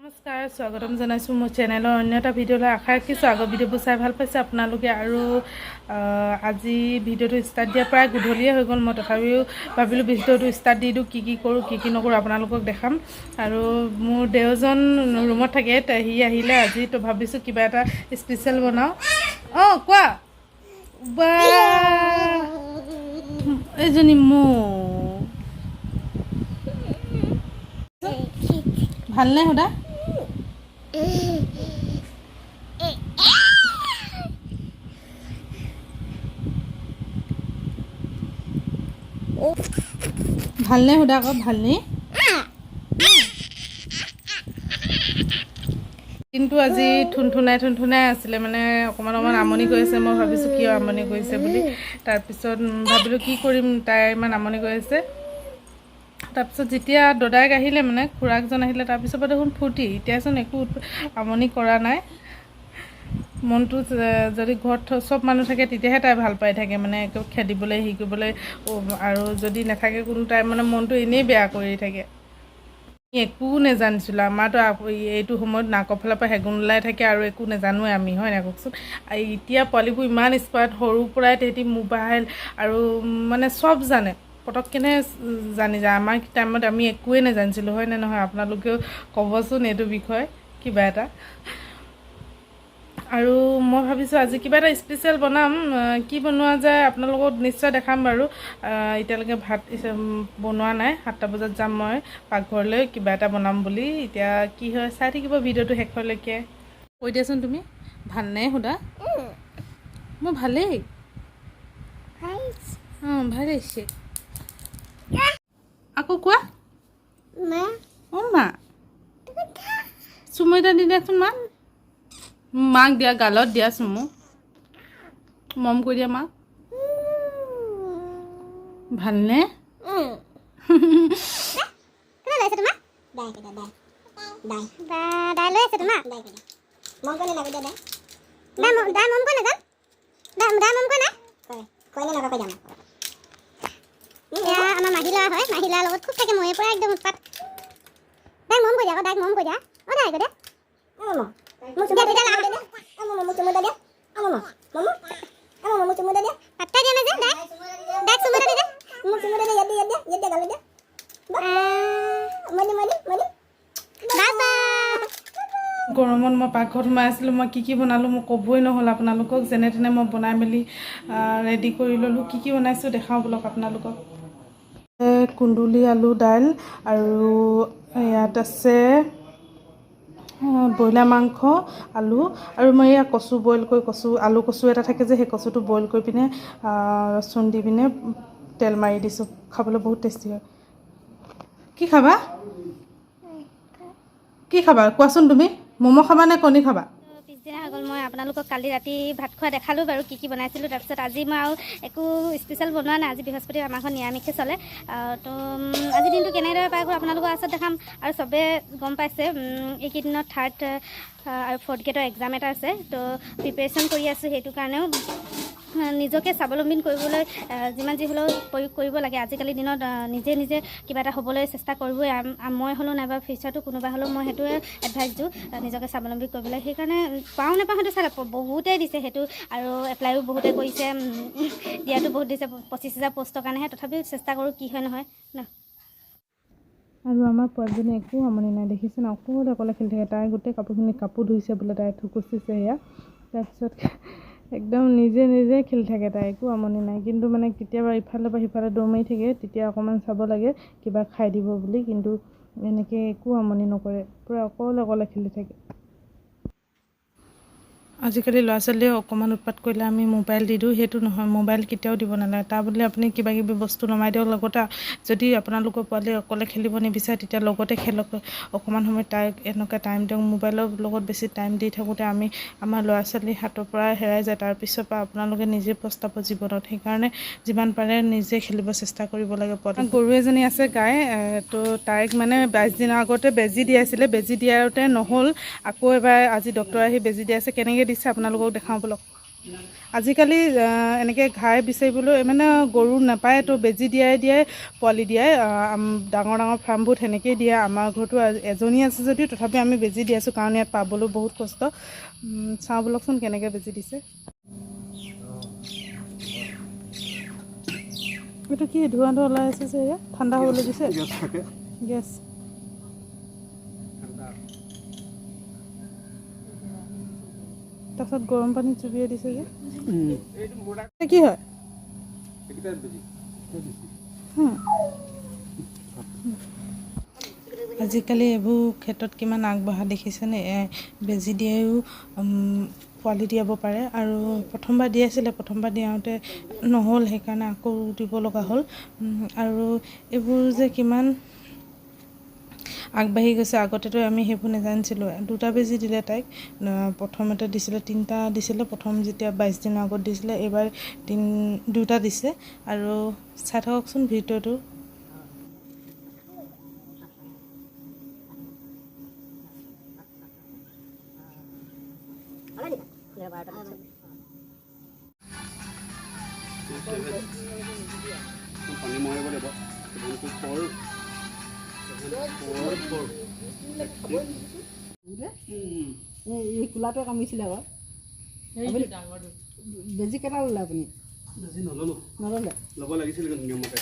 নমস্কাৰ, স্বাগতম জনাইছোঁ মোৰ চেনেলৰ অন্য এটা ভিডিঅ'লৈ। আশা ৰাখিছোঁ আগৰ ভিডিঅ'বোৰ চাই ভাল পাইছে আপোনালোকে। আৰু আজি ভিডিঅ'টো ষ্টাৰ্ট দিয়াৰ প্ৰায় গধূলিয়ে হৈ গ'ল। মই তথাপিও ভাবিলোঁ ভিডিঅ'টো ষ্টাৰ্ট দি দিওঁ, কি কৰোঁ কি নকৰোঁ আপোনালোকক দেখাম। আৰু মোৰ দেওজন ৰুমত থাকে, সি আহিলে আজি তো ভাবিছোঁ কিবা এটা স্পেচিয়েল বনাওঁ। অঁ কোৱা বা এইজনী মোৰ ভালনে সোধা? ভালনে সোধা আকৌ ভালনে? কিন্তু আজি থুনথুনাই আছিলে, মানে অকণমান আমনি কৰিছে। মই ভাবিছোঁ কিয় আমনি কৰিছে বুলি। তাৰপিছত ভাবিলোঁ কি কৰিম, তাই ইমান আমনি কৰিছে। তাৰপিছত যেতিয়া দদায়েক আহিলে, মানে খুৰাকজন আহিলে, তাৰপিছৰ পৰা দেখোন ফূৰ্তি। এতিয়াচোন একো আমনি কৰা নাই। মনটো যদি ঘৰত চব মানুহ থাকে তেতিয়াহে তাই ভাল পাই থাকে, মানে একো খেলিবলৈ কৰিবলৈ। আৰু যদি নাথাকে কোনো টাইম, মানে মনটো এনেই বেয়া কৰি থাকে। একো নেজানিছিলোঁ। আমাৰতো এইটো সময়ত নাকৰ ফালৰ পৰা হেগুন ওলাই থাকে আৰু একো নেজানোৱে আমি, হয় নাই কওকচোন। এতিয়া পোৱালিবোৰ ইমান স্মাৰ্ট, সৰুৰ পৰাই তেহেঁতি মোবাইল আৰু মানে চব জানে, পটককেনে জানি যায়। আমাৰ টাইমত আমি একোৱেই নেজানিছিলোঁ, হয় নে নহয়? আপোনালোকেও ক'বচোন এইটো বিষয়ে কিবা এটা। আৰু মই ভাবিছোঁ আজি কিবা এটা স্পেচিয়েল বনাম। কি বনোৱা যায় আপোনালোকক নিশ্চয় দেখাম বাৰু। এতিয়ালৈকে ভাত বনোৱা নাই। 7টা বজাত যাম মই পাকঘৰলৈ কিবা এটা বনাম বুলি। এতিয়া কি হয় চাই থাকিব ভিডিঅ'টো শেষলৈকে। কৈ দিয়াচোন তুমি, ভালনে সোধা? মোৰ ভালেই। অঁ ভাল হৈছে। আকৌ কোৱা অঁ মা। চুমু এটা দি দিয়াচোন মা। মাক দিয়া, গালত দিয়া চুমু। মৰম কৰি দিয়া মাক। ভালনে? আমাৰ মাহিলা হয়, মাহিলাৰ লগত খুব থাকে। ময়ে পৰা একদম উৎপাত। দাই মৰম কৰি দিয়া, দাইক মৰম কৰি দিয়া। অঁ দাই দে গৰমত মই পাকঘৰত সোমাই আছিলোঁ। মই কি বনালোঁ মই ক'বই নহ'ল আপোনালোকক। যেনে তেনে মই বনাই মেলি ৰেডি কৰি ল'লোঁ। কি বনাইছোঁ দেখাওঁ বোলক আপোনালোকক। কুন্দুলি, আলু, দাইল আৰু ইয়াত আছে ব্ৰইলাৰ মাংস, আলু, আৰু মই এয়া কচু বইল কৰি, আলু কচু এটা থাকে যে, সেই কচুটো বইল কৰি পিনে ৰচুন দি পিনে তেল মাৰি দিছোঁ। খাবলৈ বহুত টেষ্টি হয়। কি খাবা? কি খাবা কোৱাচোন তুমি? ম'ম' খাবা নে কণী খাবা? পিছদিনা হৈ গ'ল। মই আপোনালোকক কালি ৰাতি ভাত খোৱা দেখালোঁ বাৰু, কি বনাইছিলোঁ। তাৰপিছত আজি মই আৰু একো স্পেচিয়েল বনোৱা নাই। আজি বৃহস্পতিবাৰ, আমাৰ ঘৰত নিৰামিষে চলে। তো আজিৰ দিনটো কেনেদৰে পাৰ কৰোঁ আপোনালোকৰ ওচৰত দেখাম। আৰু চবেই গম পাইছে এইকেইদিনত 3rd আৰু 4th গ্ৰেডৰ এক্সাম এটা আছে। তো প্ৰিপেৰেশ্যন কৰি আছোঁ। সেইটো কাৰণেও নিজকে স্বাৱলম্বী কৰিবলৈ যিমান যি হ'লেও প্ৰয়োগ কৰিব লাগে। আজিকালি দিনত নিজে কিবা এটা হ'বলৈ চেষ্টা কৰিবই। মই হ'লেও নাইবা ফিউচাৰটো কোনোবা হ'লেও মই সেইটোৱে এডভাইচ দিওঁ, নিজকে স্বাৱলম্বী কৰিবলৈ। সেইকাৰণে পাওঁ নাপাওঁ সেইটো চাই বহুতেই দিছে সেইটো, আৰু এপ্লাইও বহুতে কৰিছে, দিয়াটো বহুত দিছে। 25,000 পষ্টৰ কাৰণেহে। তথাপিও চেষ্টা কৰোঁ, কি হয় নহয় ন। আৰু আমাৰ পোৱালীজনী একো আমনি নাই, দেখিছেনে? অকলে খেলি থাকে। তাই গোটেই কাপোৰ ধুইছে বোলে, তাই থুকুচিছে সেয়া। তাৰপিছত একদম নিজে খেলি থাকে তাই, একো আমনি নাই। কিন্তু মানে কেতিয়াবা ইফালৰ পৰা সিফালে দৌৰ মাৰি থাকে, তেতিয়া অকণমান চাব লাগে কিবা খাই দিব বুলি। কিন্তু এনেকৈ একো আমনি নকৰে, পূৰা অকলে খেলি থাকে। আজিকালি ল'ৰা ছোৱালীয়ে অকণমান উৎপাত কৰিলে আমি মোবাইল দি দিওঁ। সেইটো নহয়, মোবাইল কেতিয়াও দিব নালাগে। তাৰ বুলি আপুনি কিবাকিবি বস্তু নমাই দিয়ক। লগতে যদি আপোনালোকৰ পোৱালি অকলে খেলিব নিবিচাৰে, তেতিয়া লগতে খেলক। অকণমান সময় তাইক এনেকৈ টাইম দিয়ক। মোবাইলৰ লগত বেছি টাইম দি থাকোঁতে আমাৰ ল'ৰা ছোৱালী হাতৰ পৰা হেৰাই যায়। তাৰপিছৰ পৰা আপোনালোকে নিজে পস্তাব জীৱনত। সেইকাৰণে যিমান পাৰে নিজে খেলিব চেষ্টা কৰিব লাগে। গৰু এজনী আছে গাই, তো তাইক মানে 22 দিনৰ আগতে বেজী দিয়াইছিলে। বেজী দিয়াওঁতে নহ'ল, আকৌ এবাৰ আজি ডক্তৰ আহি বেজী দিয়াইছে। কেনেকৈ দিছে আপোনালোকক দেখাওঁ ব'লক। আজিকালি এনেকৈ ঘাই বিচাৰিবলৈ মানে গৰু নাপায়, তো বেজী দিয়াই পোৱালি দিয়াই। ডাঙৰ ডাঙৰ ফাৰ্মবোৰত সেনেকৈয়ে দিয়ে। আমাৰ ঘৰতো এজনী আছে যদিও তথাপি আমি বেজী দি আছোঁ, কাৰণ ইয়াত পাবলৈ বহুত কষ্ট। চাওঁ বলকচোন কেনেকৈ বেজী দিছে। এইটো কি ধোঁৱা ওলাই আছে যে, এয়া ঠাণ্ডা হ'বলৈ দিছে গেছ। তাৰপিছত গৰম পানীত চুবিয়াই দিছে যে, কি হয়? আজিকালি এইবোৰ ক্ষেত্ৰত কিমান আগবঢ়া দেখিছেনে। বেজী দিয়েও পোৱালি দিয়াব পাৰে। আৰু প্ৰথমবাৰ দিয়াইছিলে, প্ৰথমবাৰ দিয়াওঁতে নহ'ল, সেইকাৰণে আকৌ দিব লগা হ'ল। আৰু এইবোৰ যে কিমান আগবাঢ়ি গৈছে, আগতেতো আমি সেইবোৰ নাজানিছিলোঁ। 2টা বেজী দিলে তাইক। প্ৰথমতে দিছিলে 3টা দিছিলে, প্ৰথম যেতিয়া 22 দিনৰ আগত দিছিলে। এইবাৰ 2টা দিছে। আৰু চাই থাককচোন ভিডিঅ'টো। এই কোলাটোৱে কামিছিলে আকৌ বেজি কেইটা ল'লে আপুনি? নল'লে ল'ব লাগিছিল নিয়মতে।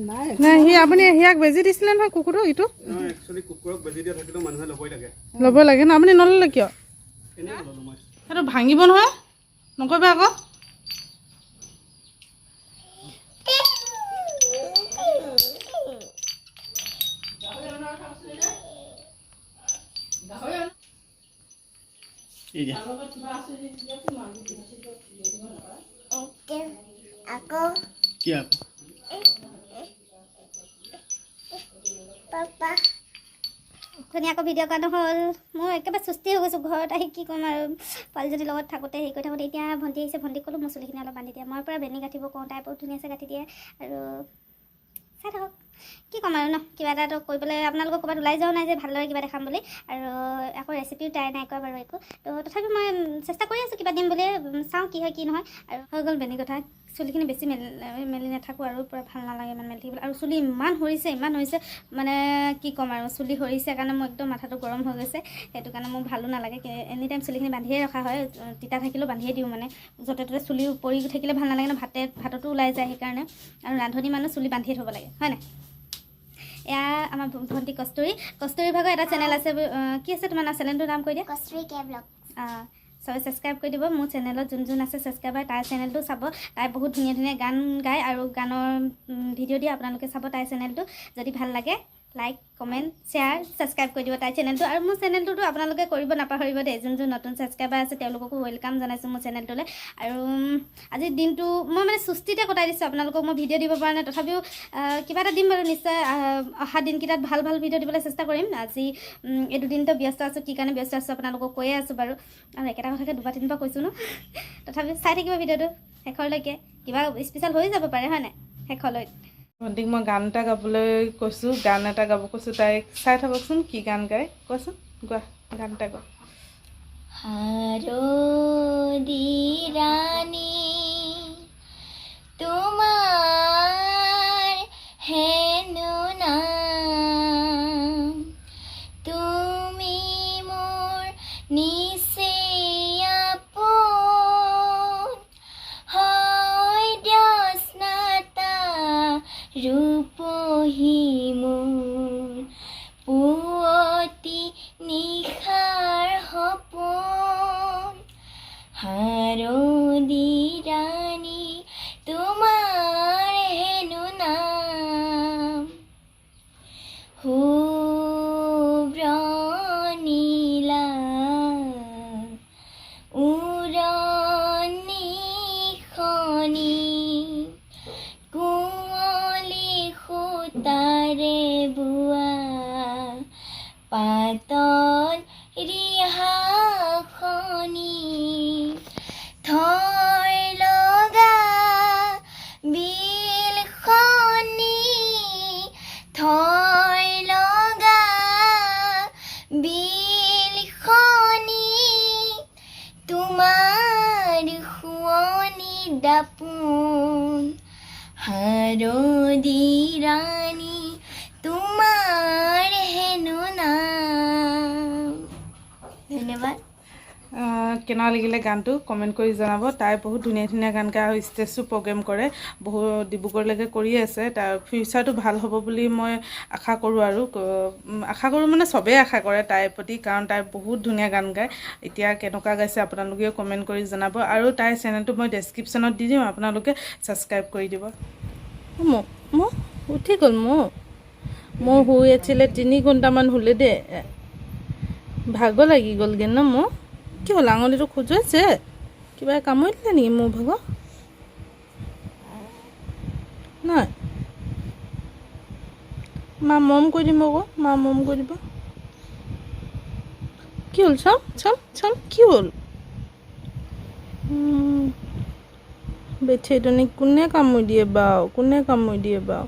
নাই সি আপুনি সিয়াক বেজী দিছিলে নহয়, কুকুৰটো। ইটো একচুৱেলি কুকুৰক বেজি দিয়া থাকিলেও মানুহে ল'বই লাগে। ল'ব লাগে ন? আপুনি নল'লে কিয়? সেইটো ভাঙিব নহয়, নকৰিবা আকৌ। ধুনীয়াকৈ ভিডিঅ' কৰা নহ'ল। মই একেবাৰে সুস্থি হৈ গৈছোঁ ঘৰত আহি। কি ক'ম আৰু, পোৱালীজনীৰ লগত থাকোঁতে হেৰি কৰি থাকোঁতে এতিয়া ভণ্টি আহিছে। ভণ্টিক ক'লোঁ মোৰ চুলিখিনি অলপ বান্ধি দিয়ে। মই পৰা বেনি গাঁঠিব কওঁ, তাই বহুত ধুনীয়াকৈ গাঁঠি দিয়ে। আৰু চাই থাকক, কি ক'ম আৰু ন, কিবা এটাতো কৰিবলৈ। আপোনালোকৰ ক'ৰবাত ওলাই যোৱাও নাই যে ভালদৰে কিবা দেখাম বুলি। আৰু আকৌ ৰেচিপিও ট্ৰাই নাই কৰা বাৰু একো। তো তথাপি মই চেষ্টা কৰি আছোঁ কিবা দিম বুলি। চাওঁ কি হয় কি নহয়। আৰু হৈ গ'ল বেনি গঁঠা। চুলিখিনি বেছি মেলি নাথাকোঁ আৰু, পূৰা ভাল নালাগে ইমান মেলি থাকিবলৈ। আৰু চুলি ইমান সৰিছে মানে কি ক'ম আৰু। চুলি সৰিছে কাৰণে মোৰ একদম মাথাটো গৰম হৈ গৈছে। সেইটো কাৰণে মোৰ ভালো নালাগে। এনি টাইম চুলিখিনি বান্ধিয়ে ৰখা হয়, তিতা থাকিলেও বান্ধিয়ে দিওঁ। মানে য'তে ত'তে চুলি পৰি থাকিলে ভাল নালাগে ন, ভাততো ওলাই যায় সেইকাৰণে। আৰু ৰান্ধনি মানুহ চুলি বান্ধিয়ে থ'ব লাগে, হয় নাই? এয়া আমাৰ ভণ্টি কস্তুৰী ভাগৰ এটা চেনেল আছে। কি আছে তোমাৰ নাম? চেনেলটোৰ নাম কৈ দিয়া। কস্তুৰী কে ব্লগ। চবে ছাবস্ক্ৰাইব কৰি দিব। মোৰ চেনেলত যোন আছে ছাবস্ক্ৰাইবাৰ, তাইৰ চেনেলটো চাব। তাই বহুত ধুনীয়া ধুনীয়া গান গায় আৰু গানৰ ভিডিঅ' দিয়ে। আপোনালোকে চাব তাইৰ চেনেলটো। যদি ভাল লাগে লাইক, কমেণ্ট, শ্বেয়াৰ, ছাবস্ক্ৰাইব কৰি দিব তাইৰ চেনেলটো। আৰু মোৰ চেনেলটোতো আপোনালোকে কৰিব নাপাহৰিব দেই। যোন নতুন ছাবস্ক্ৰাইবাৰ আছে তেওঁলোককো ৱেলকাম জনাইছোঁ মোৰ চেনেলটোলৈ। আৰু আজিৰ দিনটো মই মানে সুস্থিতে কটাই দিছোঁ। আপোনালোকক মই ভিডিঅ' দিব পৰা নাই, তথাপিও কিবা এটা দিম বাৰু নিশ্চয়। অহা দিনকেইটাত ভাল ভিডিঅ' দিবলৈ চেষ্টা কৰিম। আজি এই দুদিনটো ব্যস্ত আছোঁ। কি কাৰণে ব্যস্ত আছোঁ আপোনালোকক কৈয়ে আছোঁ বাৰু। আৰু একেটা কথাকে 2-3বাৰ কৈছোঁ ন। তথাপিও চাই থাকিব ভিডিঅ'টো শেষৰলৈকে। কিবা স্পেচিয়েল হৈ যাব পাৰে, হয় নাই শেষলৈ। ভণ্টিক মই গান এটা গাবলৈ কৈছোঁ, গান এটা গাব কৈছোঁ। তাইক চাই থাককচোন কি গান গায়। কোৱাচোন, গোৱা গান এটা গোৱা। হাৰদি ৰাণী তোমাৰ হেনো নাম, তুমি মোৰ নিচেই আপোন, হয় জ্যোৎস্নাতা ৰূপহী মোৰ, পুৱতি নিশাৰ সপোন। হাৰদি ৰাণী তোমাৰ হেনো নাম, শুভ্ৰ নীলা উৰণি খনি, কুঁৱলী সূতাৰে বোৱা পাতল ৰিহাখনি, থৰ লগা বিলখনি, থৰ লগা বিলখনি, তোমাৰ আপোন হাৰদি ৰাণী তোমাৰ হেনো নাম। ধন্যবাদ। কেনেকুৱা লাগিলে গানটো কমেণ্ট কৰি জনাব। তাই বহুত ধুনীয়া ধুনীয়া গান গায় আৰু ষ্টেজো প্ৰগ্ৰেম কৰে, বহুত ডিব্ৰুগড়লৈকে কৰি আছে। তাৰ ফিউচাৰটো ভাল হ'ব বুলি মই আশা কৰোঁ আৰু আশা কৰোঁ মানে চবেই আশা কৰে তাইৰ প্ৰতি, কাৰণ তাই বহুত ধুনীয়া গান গায়। এতিয়া কেনেকুৱা গাইছে আপোনালোকেও কমেণ্ট কৰি জনাব আৰু তাইৰ চেনেলটো মই ডেছক্ৰিপশ্যনত দি দিম, আপোনালোকে ছাবস্ক্ৰাইব কৰি দিব। মোৰ উঠি গ'ল, মোৰ শুই আছিলে 3 ঘণ্টামান শুলে দেই, ভাগৰ লাগি গ'লগৈ ন। মোৰ কি হ'ল, আঙুলিটো খজুৱাইছে, কিবা কামুৰি দিলে নেকি মোৰ ভাগৰ? নাই, মা মৰম কৰি দিব আকৌ, মা মৰম কৰি দিব। কি হ'ল, চাম কি হ'ল? বেঠেইজনী কোনে কামুৰি দিয়ে বাৰু, কোনে কামুৰি দিয়ে বাৰু?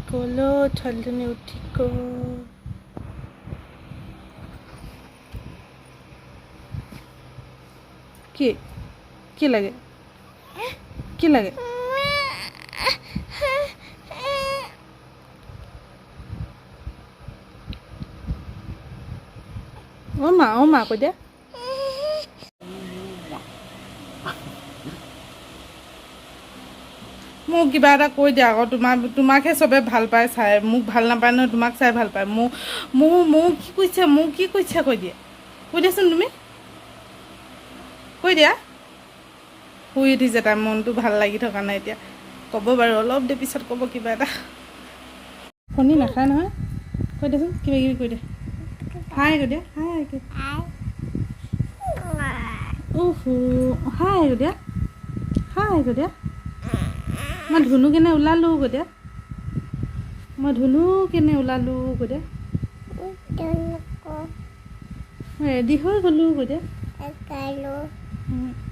গ'লো ছোৱালীজনী উঠি গ'ল। কি লাগে, কি লাগে? অ' মা কৈ দিয়া। মোক কিবা এটা কৈ দিয়া আকৌ, তোমাকহে চবে ভাল পায় চাই, মোক ভাল নাপায় নহয়, তোমাক চাই ভাল পায়। মোক কি কৈছে কৈ দিয়া, কৈ দিয়াচোন তুমি, কৈ দিয়া। শুই উঠিছে, তাই মনটো ভাল লাগি থকা নাই এতিয়া, ক'ব বাৰু অলপ দেৰি পিছত ক'ব কিবা এটা। কণী নাখায় নহয়, কৈ দিয়াচোন কিবা কিবি কৈ দিয়া। হাই কৈ দিয়া, হাই কৈ হাই কৈ দিয়া, হাই কৈ দিয়া। মই ধুনু কেনে ওলালোঁ কৈ দিয়া, মই ধুনু কেনে ওলালোঁ কৈ দিয়া, মই ৰেডি হৈ গ'লোঁ কৈ দিয়া,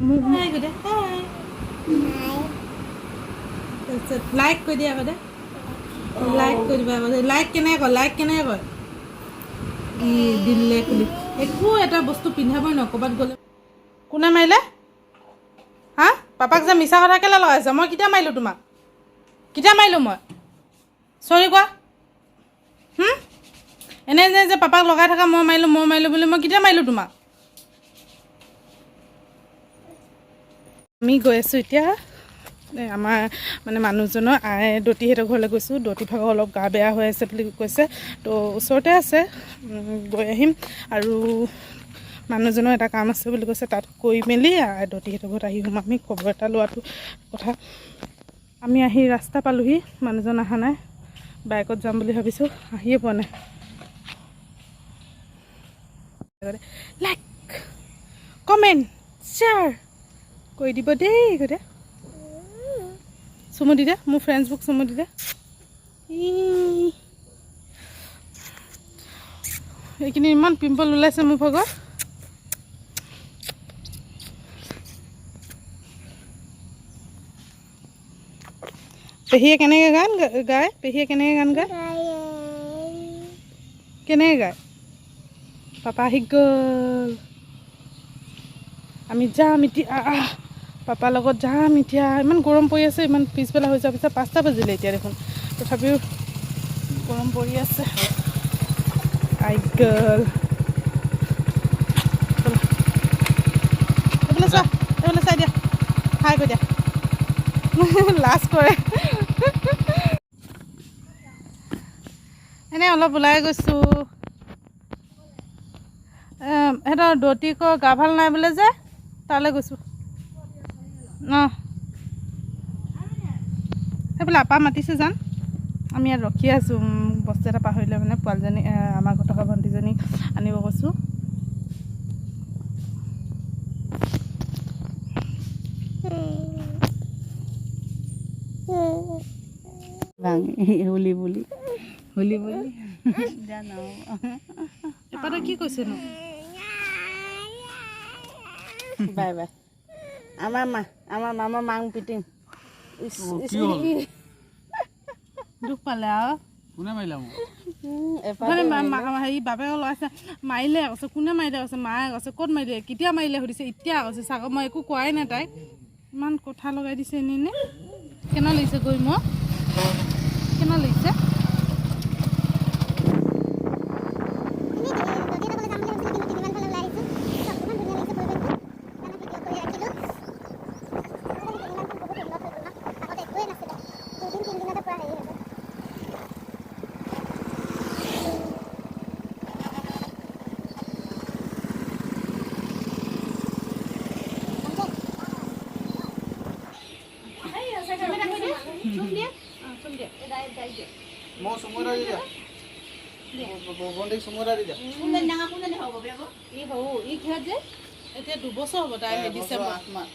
মোক হাই কৈ দিয়া, হাই। তাৰপিছত লাইক কৈ দিয়া কৈ দিয়া, লাইক কৰি দিবা। লাইক কেনেকৈ কয়, লাইক কেনেকৈ কয়? দিলে খুলি একো এটা বস্তু পিন্ধাবই ন ক'ৰবাত গ'লে। কোনে মাৰিলে? হা, পাপাক যে মিছা কথা কেলৈ লগাইছে? মই কেতিয়া মাৰিলোঁ তোমাক? কেতিয়া মাৰিলোঁ মই? চৰি কোৱা। এনে যে পাপাক লগাই থকা মই মাৰিলোঁ বুলি, মই কেতিয়া মাৰিলোঁ তোমাক? আমি গৈ আছোঁ এতিয়া আমাৰ মানে মানুহজনৰ দতিহঁতৰ ঘৰলৈ গৈছোঁ। দতি ভাগৰ অলপ গা বেয়া হৈ আছে বুলি কৈছে, তো ওচৰতে আছে, গৈ আহিম। আৰু মানুহজনৰ এটা কাম আছে বুলি কৈছে, তাত কৰি মেলি দতিহঁতৰ ঘৰত আহি আমি খবৰ এটা লোৱাটো কথা। আমি আহি ৰাস্তা পালোহি, মানুহজন অহা নাই, বাইকত যাম বুলি ভাবিছোঁ, আহিয়ে পোৱা নাই। লাইক কমেণ্ট শ্বেয়াৰ কৰি দিব দেই কৈ দে, চুমু দি দে, মোৰ ফ্ৰেণ্ডছবুক চুমু দি দে। এইখিনি ইমান পিম্পল ওলাইছে মোৰ ভাগৰ। পেহীয়ে কেনেকৈ গান গায়, পেহীয়ে কেনেকৈ গান গায়, কেনেকৈ গায়? পাপা আহি গ'ল, আমি যাম এতিয়া, পাপাৰ লগত যাম এতিয়া। ইমান গৰম পৰি আছে, ইমান পিছবেলা হৈ যোৱাৰ পিছত 5টা বাজিলে এতিয়া দেখোন, তথাপিও গৰম পৰি আছে। আহি গ'ল, এইফালে চোৱা, এইফালে চাই দিয়া, হাই কৈ দিয়া। লাজ কৰে। এনেই অলপ ওলাই গৈছোঁ, সিহঁতৰ দতিকৰ গা ভাল নাই বোলে যে, তালৈ গৈছোঁ। সেইফালে আপা মাতিছে যাম, আমি ইয়াত ৰখি আছোঁ। বস্তু এটা পাহৰিলে মানে, পোৱালীজনী আমাৰ ঘৰত থকা ভণ্টিজনীক আনিব কৈছোঁ। হোলি বুলি জানো এপাতে কি কৈছেনো? বাই বাই, আমাৰ মাং পিটিম। দুখ পালে আৰু কোনে মাৰিলা মোক হেৰি বাপেকে লগাইছে মাৰিলে কৈছে কোনে মাৰিলে কৈছে মায়ে কৈছে ক'ত মাৰিলে কেতিয়া মাৰিলে সুধিছে এতিয়া কৈছে চাগৰ মই একো কোৱাই নাই তাইক ইমান কথা লগাই দিছে এনেই নে কেনে লাগিছে গৈ মই কেনে লাগিছে মই চুমুৰা দি দিয়া বন্দিক চুমুৰা দি দিয়া এতিয়া 2 বছৰ হ'ব তাই ডিচেম্বৰ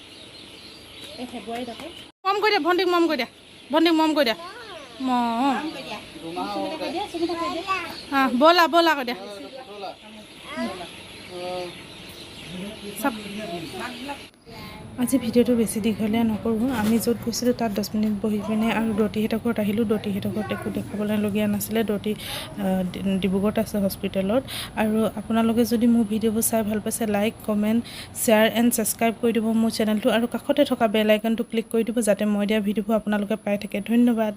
এই ফেব্ৰুৱাৰীত আকৌ মম কৰি দিয়া ভণ্টিক মম কৰি দিয়া ব'লা কৈ দিয়া আজি ভিডিঅ'টো বেছি দীঘলীয়া নকৰোঁ আমি য'ত গৈছিলোঁ তাত 10 মিনিট বহি পিনে আৰু দতিহঁতৰ ঘৰত আহিলোঁ দতিহঁতৰ ঘৰত একো দেখাবলগীয়া নাছিলে দতি ডিব্ৰুগড়ত আছে হস্পিটেলত আৰু আপোনালোকে যদি মোৰ ভিডিঅ'বোৰ চাই ভাল পাইছে like comment share and subscribe কৰি দিব মোৰ চেনেলটো আৰু কাষতে থকা বেল আইকনটো ক্লিক কৰি দিব যাতে মই দিয়া ভিডিঅ'বোৰ আপোনালোকে পাই থাকে ধন্যবাদ।